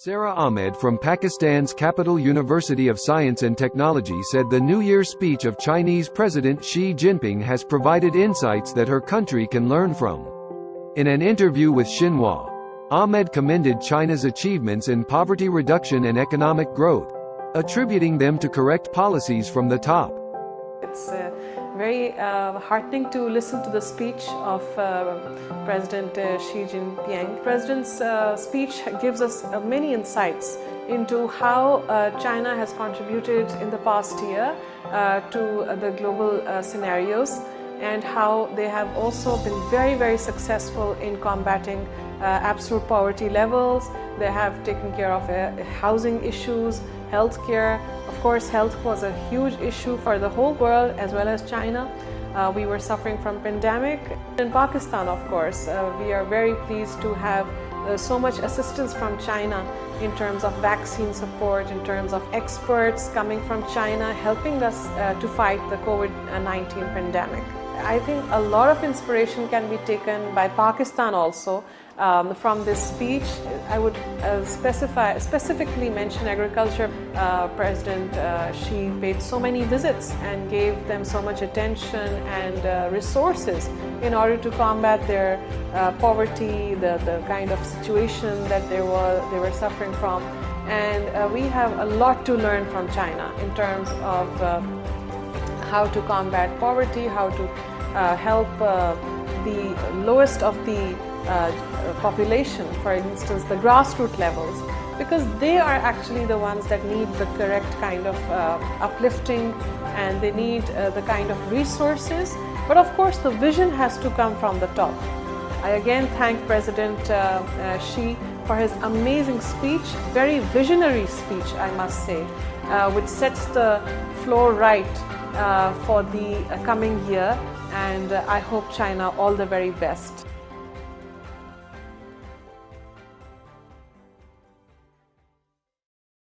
Sairah Ahmed from Pakistan's capital University of Science and Technology said the New Year speech of Chinese President Xi Jinping has provided insights that her country can learn from. In an interview with Xinhua, Ahmed commended China's achievements in poverty reduction and economic growth, attributing them to correct policies from the top. It's very heartening to listen to the speech of President Xi Jinping. President's speech gives us many insights into how China has contributed in the past year to the global scenarios, and how they have also been very, very successful in combating absolute poverty levels. They have taken care of housing issues, healthcare. Of course, health was a huge issue for the whole world as well as China. We were suffering from pandemic. In Pakistan, of course, we are very pleased to have so much assistance from China in terms of vaccine support, in terms of experts coming from China, helping us to fight the COVID-19 pandemic. I think a lot of inspiration can be taken by Pakistan also from this speech. I would specifically mention agriculture. President Xi paid so many visits and gave them so much attention and resources in order to combat their poverty, the kind of situation that they were suffering from. And we have a lot to learn from China in terms of how to combat poverty, how to help the lowest of the population, for instance, the grassroots levels, because they are actually the ones that need the correct kind of uplifting, and they need the kind of resources. But of course, the vision has to come from the top. I again thank President Xi for his amazing speech, very visionary speech, I must say, which sets the floor right for the coming year, and I hope China all the very best.